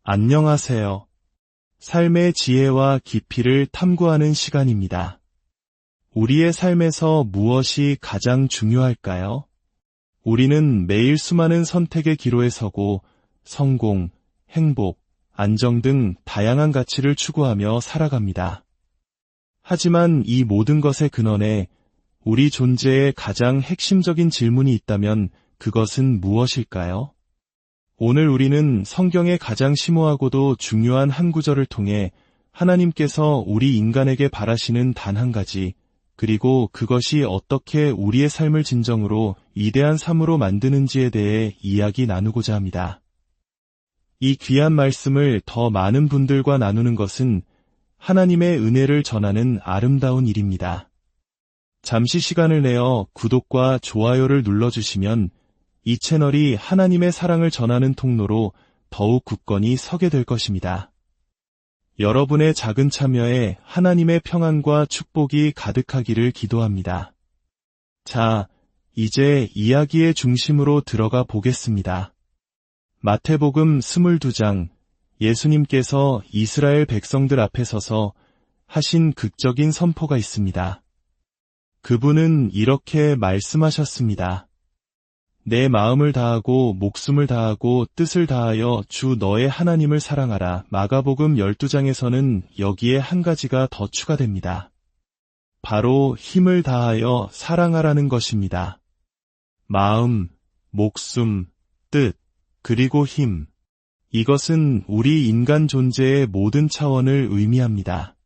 안녕하세요. 삶의 지혜와 깊이를 탐구하는 시간입니다. 우리의 삶에서 무엇이 가장 중요할까요? 우리는 매일 수많은 선택의 기로에 서고 성공, 행복, 안정 등 다양한 가치를 추구하며 살아갑니다. 하지만 이 모든 것의 근원에 우리 존재의 가장 핵심적인 질문이 있다면 그것은 무엇일까요? 오늘 우리는 성경의 가장 심오하고도 중요한 한 구절을 통해 하나님께서 우리 인간에게 바라시는 단 한 가지, 그리고 그것이 어떻게 우리의 삶을 진정으로 위대한 삶으로 만드는지에 대해 이야기 나누고자 합니다. 이 귀한 말씀을 더 많은 분들과 나누는 것은 하나님의 은혜를 전하는 아름다운 일입니다. 잠시 시간을 내어 구독과 좋아요를 눌러주시면 이 채널이 하나님의 사랑을 전하는 통로로 더욱 굳건히 서게 될 것입니다. 여러분의 작은 참여에 하나님의 평안과 축복이 가득하기를 기도합니다. 자, 이제 이야기의 중심으로 들어가 보겠습니다. 마태복음 22장, 예수님께서 이스라엘 백성들 앞에 서서 하신 극적인 선포가 있습니다. 그분은 이렇게 말씀하셨습니다. 내 마음을 다하고 목숨을 다하고 뜻을 다하여 주 너의 하나님을 사랑하라. 마가복음 12장에서는 여기에 한 가지가 더 추가됩니다. 바로 힘을 다하여 사랑하라는 것입니다. 마음, 목숨, 뜻, 그리고 힘. 이것은 우리 인간 존재의 모든 차원을 의미합니다.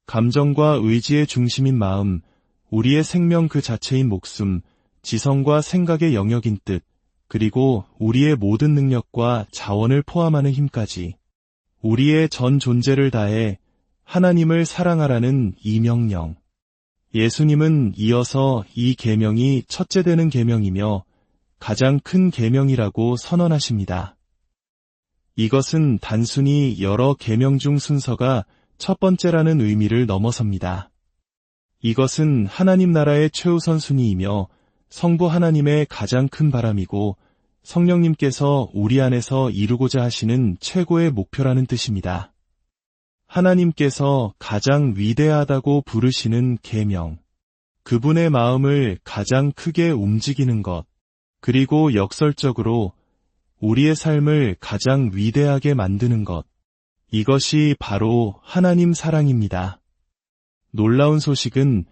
감정과 의지의 중심인 마음, 우리의 생명 그 자체인 목숨, 지성과 생각의 영역인 뜻, 그리고 우리의 모든 능력과 자원을 포함하는 힘까지 우리의 전 존재를 다해 하나님을 사랑하라는 이 명령. 예수님은 이어서 이 계명이 첫째 되는 계명이며 가장 큰 계명이라고 선언하십니다. 이것은 단순히 여러 계명 중 순서가 첫 번째라는 의미를 넘어섭니다. 이것은 하나님 나라의 최우선 순위이며 성부 하나님의 가장 큰 바람이고 성령님께서 우리 안에서 이루고자 하시는 최고의 목표라는 뜻입니다. 하나님께서 가장 위대하다고 부르시는 계명, 그분의 마음을 가장 크게 움직이는 것, 그리고 역설적으로 우리의 삶을 가장 위대하게 만드는 것, 이것이 바로 하나님 사랑입니다. 놀라운 소식은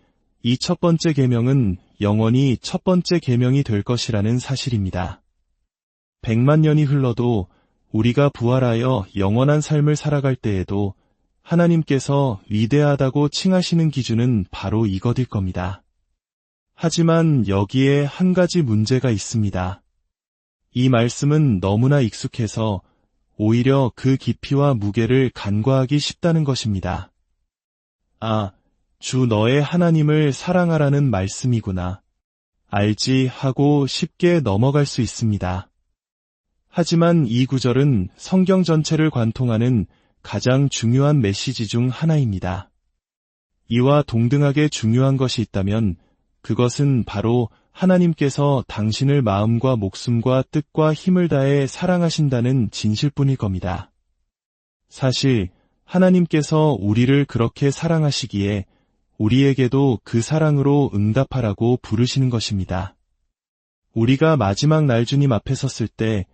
이 첫 번째 계명은 영원히 첫 번째 계명이 될 것이라는 사실입니다. 100만 년이 흘러도 우리가 부활하여 영원한 삶을 살아갈 때에도 하나님께서 위대하다고 칭하시는 기준은 바로 이것일 겁니다. 하지만 여기에 한 가지 문제가 있습니다. 이 말씀은 너무나 익숙해서 오히려 그 깊이와 무게를 간과하기 쉽다는 것입니다. 주 너의 하나님을 사랑하라는 말씀이구나. 알지 하고 쉽게 넘어갈 수 있습니다. 하지만 이 구절은 성경 전체를 관통하는 가장 중요한 메시지 중 하나입니다. 이와 동등하게 중요한 것이 있다면 그것은 바로 하나님께서 당신을 마음과 목숨과 뜻과 힘을 다해 사랑하신다는 진실뿐일 겁니다. 사실 하나님께서 우리를 그렇게 사랑하시기에 우리에게도 그 사랑으로 응답하라고 부르시는 것입니다. 우리가 마지막 날 주님 앞에 섰을 때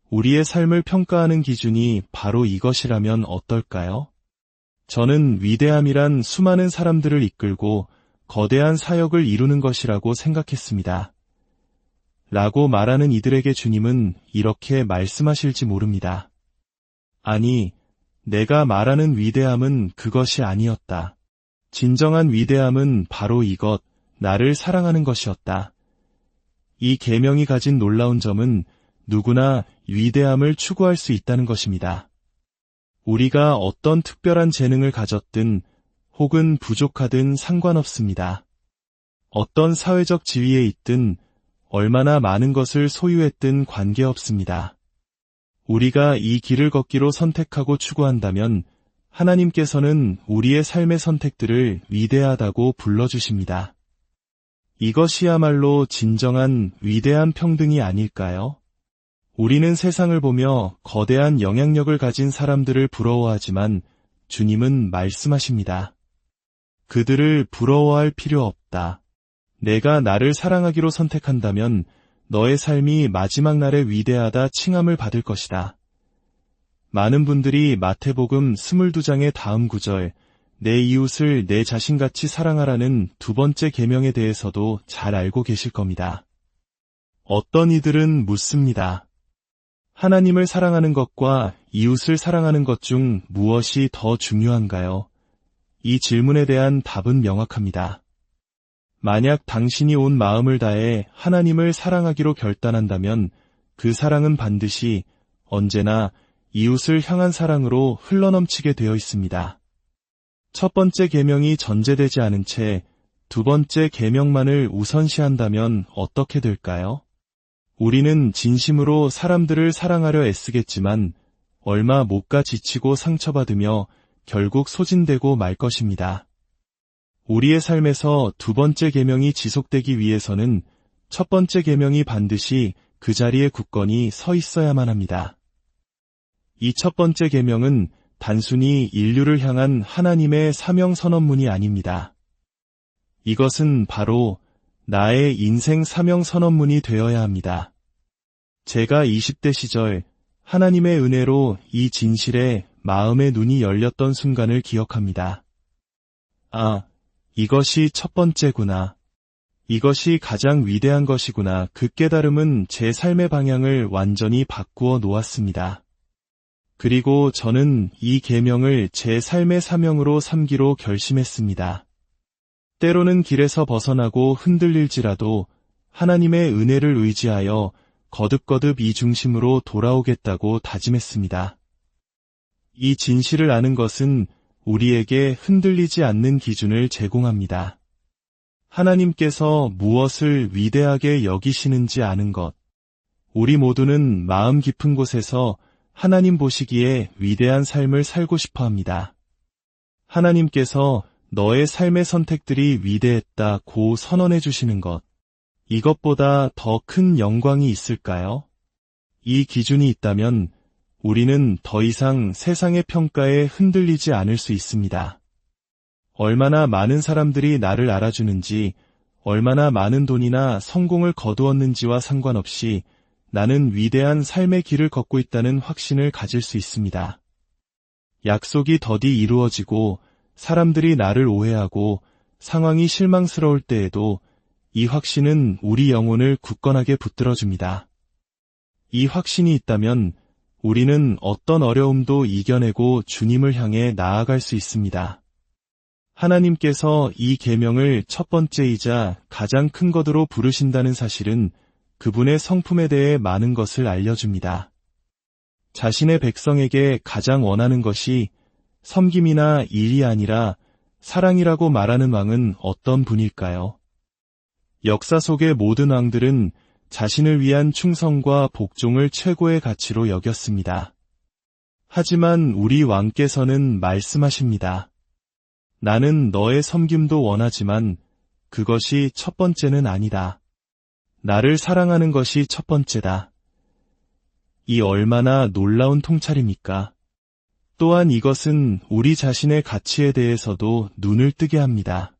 우리의 삶을 평가하는 기준이 바로 이것이라면 어떨까요? 저는 위대함이란 수많은 사람들을 이끌고 거대한 사역을 이루는 것이라고 생각했습니다. 라고 말하는 이들에게 주님은 이렇게 말씀하실지 모릅니다. 아니, 내가 말하는 위대함은 그것이 아니었다. 진정한 위대함은 바로 이것, 나를 사랑하는 것이었다. 이 계명이 가진 놀라운 점은 누구나 위대함을 추구할 수 있다는 것입니다. 우리가 어떤 특별한 재능을 가졌든 혹은 부족하든 상관없습니다. 어떤 사회적 지위에 있든 얼마나 많은 것을 소유했든 관계없습니다. 우리가 이 길을 걷기로 선택하고 추구한다면 하나님께서는 우리의 삶의 선택들을 위대하다고 불러주십니다. 이것이야말로 진정한 위대한 평등이 아닐까요? 우리는 세상을 보며 거대한 영향력을 가진 사람들을 부러워하지만 주님은 말씀하십니다. 그들을 부러워할 필요 없다. 내가 나를 사랑하기로 선택한다면 너의 삶이 마지막 날에 위대하다 칭함을 받을 것이다. 많은 분들이 마태복음 22장의 다음 구절, 내 이웃을 내 자신같이 사랑하라는 두 번째 계명에 대해서도 잘 알고 계실 겁니다. 어떤 이들은 묻습니다. 하나님을 사랑하는 것과 이웃을 사랑하는 것 중 무엇이 더 중요한가요? 이 질문에 대한 답은 명확합니다. 만약 당신이 온 마음을 다해 하나님을 사랑하기로 결단한다면 그 사랑은 반드시 언제나 이웃을 향한 사랑으로 흘러넘치게 되어 있습니다. 첫 번째 계명이 전제되지 않은 채 두 번째 계명만을 우선시한다면 어떻게 될까요? 우리는 진심으로 사람들을 사랑하려 애쓰겠지만 얼마 못 가 지치고 상처받으며 결국 소진되고 말 것입니다. 우리의 삶에서 두 번째 계명이 지속되기 위해서는 첫 번째 계명이 반드시 그 자리에 굳건히 서 있어야만 합니다. 이 첫 번째 계명은 단순히 인류를 향한 하나님의 사명 선언문이 아닙니다. 이것은 바로 나의 인생 사명 선언문이 되어야 합니다. 제가 20대 시절 하나님의 은혜로 이 진실에 마음의 눈이 열렸던 순간을 기억합니다. 아, 이것이 첫 번째구나. 이것이 가장 위대한 것이구나. 그 깨달음은 제 삶의 방향을 완전히 바꾸어 놓았습니다. 그리고 저는 이 계명을 제 삶의 사명으로 삼기로 결심했습니다. 때로는 길에서 벗어나고 흔들릴지라도 하나님의 은혜를 의지하여 거듭거듭 이 중심으로 돌아오겠다고 다짐했습니다. 이 진실을 아는 것은 우리에게 흔들리지 않는 기준을 제공합니다. 하나님께서 무엇을 위대하게 여기시는지 아는 것. 우리 모두는 마음 깊은 곳에서 하나님 보시기에 위대한 삶을 살고 싶어 합니다. 하나님께서 너의 삶의 선택들이 위대했다고 선언해 주시는 것. 이것보다 더 큰 영광이 있을까요? 이 기준이 있다면 우리는 더 이상 세상의 평가에 흔들리지 않을 수 있습니다. 얼마나 많은 사람들이 나를 알아주는지, 얼마나 많은 돈이나 성공을 거두었는지와 상관없이 나는 위대한 삶의 길을 걷고 있다는 확신을 가질 수 있습니다. 약속이 더디 이루어지고 사람들이 나를 오해하고 상황이 실망스러울 때에도 이 확신은 우리 영혼을 굳건하게 붙들어줍니다. 이 확신이 있다면 우리는 어떤 어려움도 이겨내고 주님을 향해 나아갈 수 있습니다. 하나님께서 이 계명을 첫 번째이자 가장 큰 것으로 부르신다는 사실은 그분의 성품에 대해 많은 것을 알려줍니다. 자신의 백성에게 가장 원하는 것이 섬김이나 일이 아니라 사랑이라고 말하는 왕은 어떤 분일까요? 역사 속의 모든 왕들은 자신을 위한 충성과 복종을 최고의 가치로 여겼습니다. 하지만 우리 왕께서는 말씀하십니다. 나는 너의 섬김도 원하지만 그것이 첫 번째는 아니다. 나를 사랑하는 것이 첫 번째다. 이 얼마나 놀라운 통찰입니까? 또한 이것은 우리 자신의 가치에 대해서도 눈을 뜨게 합니다.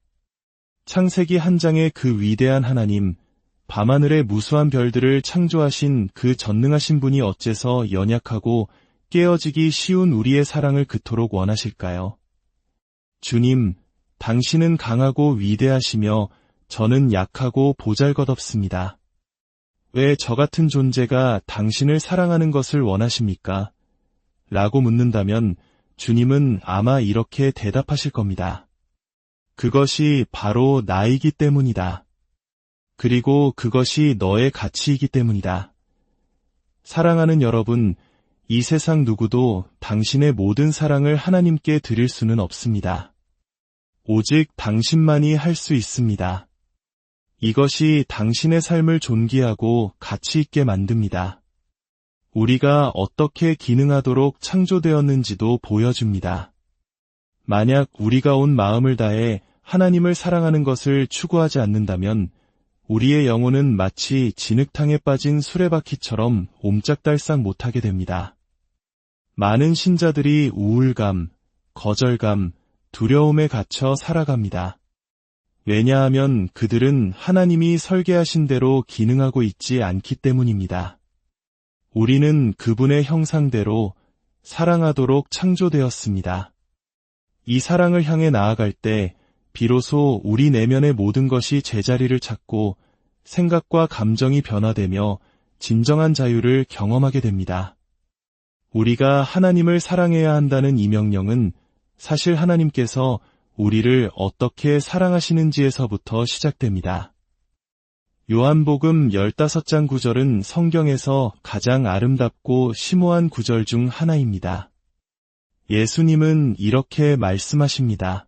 창세기 한 장의 그 위대한 하나님, 밤하늘의 무수한 별들을 창조하신 그 전능하신 분이 어째서 연약하고 깨어지기 쉬운 우리의 사랑을 그토록 원하실까요? 주님, 당신은 강하고 위대하시며 저는 약하고 보잘것없습니다. 왜 저 같은 존재가 당신을 사랑하는 것을 원하십니까? 라고 묻는다면 주님은 아마 이렇게 대답하실 겁니다. 그것이 바로 나이기 때문이다. 그리고 그것이 너의 가치이기 때문이다. 사랑하는 여러분, 이 세상 누구도 당신의 모든 사랑을 하나님께 드릴 수는 없습니다. 오직 당신만이 할 수 있습니다. 이것이 당신의 삶을 존귀하고 가치 있게 만듭니다. 우리가 어떻게 기능하도록 창조되었는지도 보여줍니다. 만약 우리가 온 마음을 다해 하나님을 사랑하는 것을 추구하지 않는다면 우리의 영혼은 마치 진흙탕에 빠진 수레바퀴처럼 옴짝달싹 못하게 됩니다. 많은 신자들이 우울감, 거절감, 두려움에 갇혀 살아갑니다. 왜냐하면 그들은 하나님이 설계하신 대로 기능하고 있지 않기 때문입니다. 우리는 그분의 형상대로 사랑하도록 창조되었습니다. 이 사랑을 향해 나아갈 때 비로소 우리 내면의 모든 것이 제자리를 찾고 생각과 감정이 변화되며 진정한 자유를 경험하게 됩니다. 우리가 하나님을 사랑해야 한다는 이 명령은 사실 하나님께서 우리를 어떻게 사랑하시는지에서부터 시작됩니다. 요한복음 15장 9절은 성경에서 가장 아름답고 심오한 구절 중 하나입니다. 예수님은 이렇게 말씀하십니다.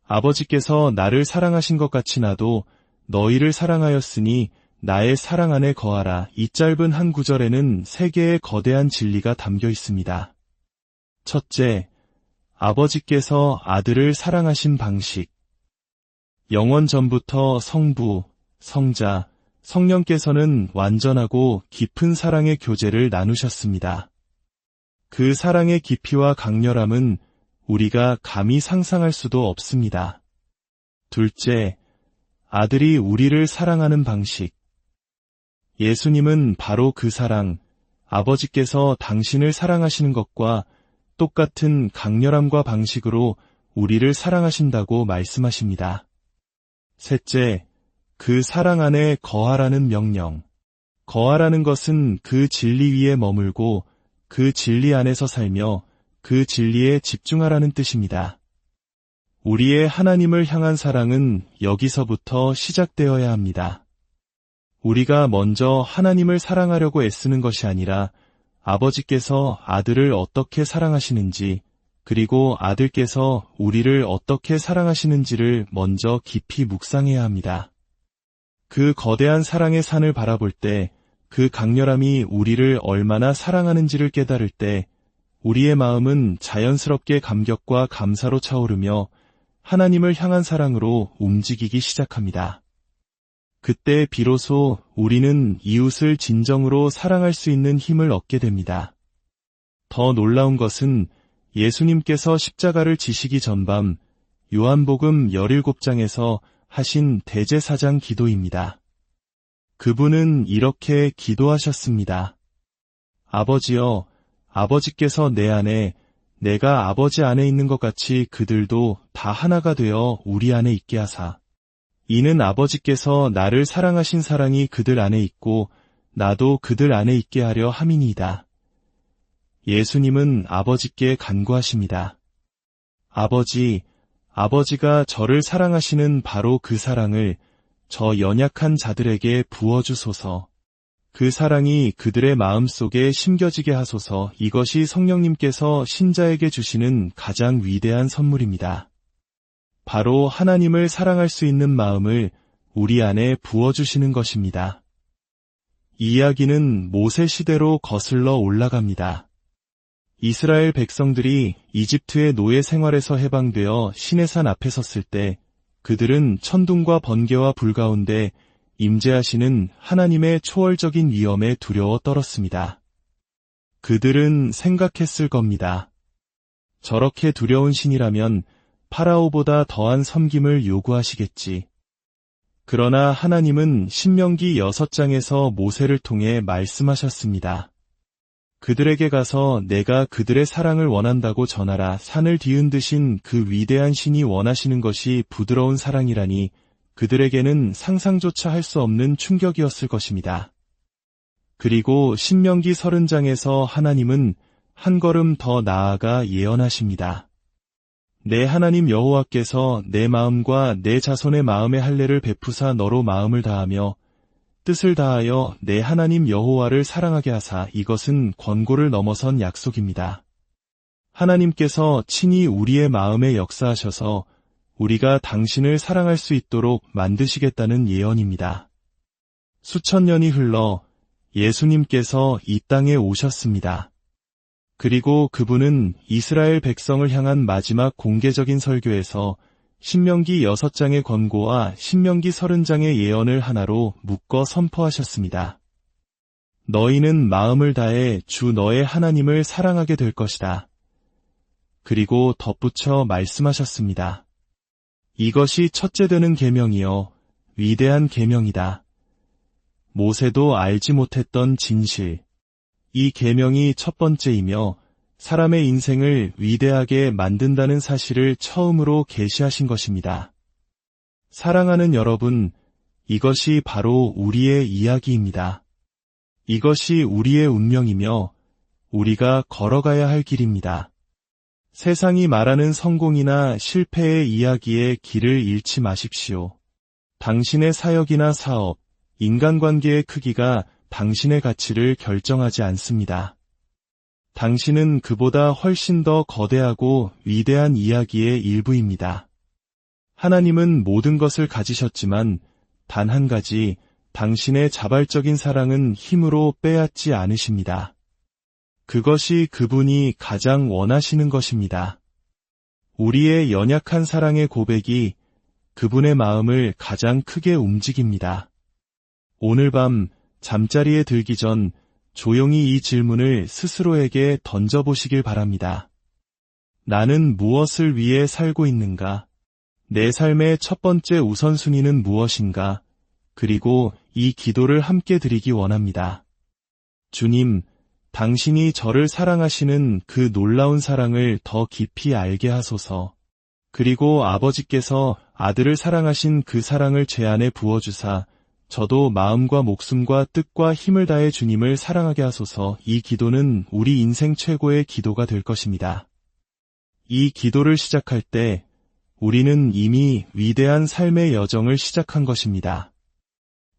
아버지께서 나를 사랑하신 것 같이 나도 너희를 사랑하였으니 나의 사랑 안에 거하라. 이 짧은 한 구절에는 세 개의 거대한 진리가 담겨 있습니다. 첫째, 아버지께서 아들을 사랑하신 방식. 영원 전부터 성부, 성자, 성령께서는 완전하고 깊은 사랑의 교제를 나누셨습니다. 그 사랑의 깊이와 강렬함은 우리가 감히 상상할 수도 없습니다. 둘째, 아들이 우리를 사랑하는 방식. 예수님은 바로 그 사랑, 아버지께서 당신을 사랑하시는 것과 똑같은 강렬함과 방식으로 우리를 사랑하신다고 말씀하십니다. 셋째, 그 사랑 안에 거하라는 명령. 거하라는 것은 그 진리 위에 머물고 그 진리 안에서 살며 그 진리에 집중하라는 뜻입니다. 우리의 하나님을 향한 사랑은 여기서부터 시작되어야 합니다. 우리가 먼저 하나님을 사랑하려고 애쓰는 것이 아니라 아버지께서 아들을 어떻게 사랑하시는지, 그리고 아들께서 우리를 어떻게 사랑하시는지를 먼저 깊이 묵상해야 합니다. 그 거대한 사랑의 산을 바라볼 때, 그 강렬함이 우리를 얼마나 사랑하는지를 깨달을 때, 우리의 마음은 자연스럽게 감격과 감사로 차오르며 하나님을 향한 사랑으로 움직이기 시작합니다. 그때 비로소 우리는 이웃을 진정으로 사랑할 수 있는 힘을 얻게 됩니다. 더 놀라운 것은 예수님께서 십자가를 지시기 전밤 요한복음 17장에서 하신 대제사장 기도입니다. 그분은 이렇게 기도하셨습니다. 아버지여, 아버지께서 내 안에, 내가 아버지 안에 있는 것 같이 그들도 다 하나가 되어 우리 안에 있게 하사. 이는 아버지께서 나를 사랑하신 사랑이 그들 안에 있고 나도 그들 안에 있게 하려 함이니이다. 예수님은 아버지께 간구하십니다. 아버지, 아버지가 저를 사랑하시는 바로 그 사랑을 저 연약한 자들에게 부어주소서. 그 사랑이 그들의 마음속에 심겨지게 하소서. 이것이 성령님께서 신자에게 주시는 가장 위대한 선물입니다. 바로 하나님을 사랑할 수 있는 마음을 우리 안에 부어주시는 것입니다. 이 이야기는 모세 시대로 거슬러 올라갑니다. 이스라엘 백성들이 이집트의 노예 생활에서 해방되어 시내산 앞에 섰을 때 그들은 천둥과 번개와 불 가운데 임재하시는 하나님의 초월적인 위엄에 두려워 떨었습니다. 그들은 생각했을 겁니다. 저렇게 두려운 신이라면 파라오보다 더한 섬김을 요구하시겠지. 그러나 하나님은 신명기 6장에서 모세를 통해 말씀하셨습니다. 그들에게 가서 내가 그들의 사랑을 원한다고 전하라. 산을 뒤흔드신 그 위대한 신이 원하시는 것이 부드러운 사랑이라니 그들에게는 상상조차 할 수 없는 충격이었을 것입니다. 그리고 신명기 30장에서 하나님은 한 걸음 더 나아가 예언하십니다. 내 하나님 여호와께서 내 마음과 내 자손의 마음의 할례를 베푸사 너로 마음을 다하며 뜻을 다하여 내 하나님 여호와를 사랑하게 하사. 이것은 권고를 넘어선 약속입니다. 하나님께서 친히 우리의 마음에 역사하셔서 우리가 당신을 사랑할 수 있도록 만드시겠다는 예언입니다. 수천 년이 흘러 예수님께서 이 땅에 오셨습니다. 그리고 그분은 이스라엘 백성을 향한 마지막 공개적인 설교에서 신명기 6장의 권고와 신명기 30장의 예언을 하나로 묶어 선포하셨습니다. 너희는 마음을 다해 주 너의 하나님을 사랑하게 될 것이다. 그리고 덧붙여 말씀하셨습니다. 이것이 첫째 되는 계명이요 위대한 계명이다. 모세도 알지 못했던 진실. 이 계명이 첫 번째이며 사람의 인생을 위대하게 만든다는 사실을 처음으로 계시하신 것입니다. 사랑하는 여러분, 이것이 바로 우리의 이야기입니다. 이것이 우리의 운명이며 우리가 걸어가야 할 길입니다. 세상이 말하는 성공이나 실패의 이야기에 길을 잃지 마십시오. 당신의 사역이나 사업, 인간관계의 크기가 당신의 가치를 결정하지 않습니다. 당신은 그보다 훨씬 더 거대하고 위대한 이야기의 일부입니다. 하나님은 모든 것을 가지셨지만 단 한 가지, 당신의 자발적인 사랑은 힘으로 빼앗지 않으십니다. 그것이 그분이 가장 원하시는 것입니다. 우리의 연약한 사랑의 고백이 그분의 마음을 가장 크게 움직입니다. 오늘 밤 잠자리에 들기 전 조용히 이 질문을 스스로에게 던져보시길 바랍니다. 나는 무엇을 위해 살고 있는가? 내 삶의 첫 번째 우선순위는 무엇인가? 그리고 이 기도를 함께 드리기 원합니다. 주님, 당신이 저를 사랑하시는 그 놀라운 사랑을 더 깊이 알게 하소서. 그리고 아버지께서 아들을 사랑하신 그 사랑을 제 안에 부어주사 저도 마음과 목숨과 뜻과 힘을 다해 주님을 사랑하게 하소서. 이 기도는 우리 인생 최고의 기도가 될 것입니다. 이 기도를 시작할 때 우리는 이미 위대한 삶의 여정을 시작한 것입니다.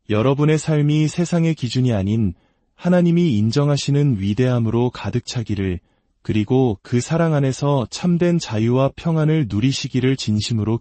여러분의 삶이 세상의 기준이 아닌 하나님이 인정하시는 위대함으로 가득 차기를, 그리고 그 사랑 안에서 참된 자유와 평안을 누리시기를 진심으로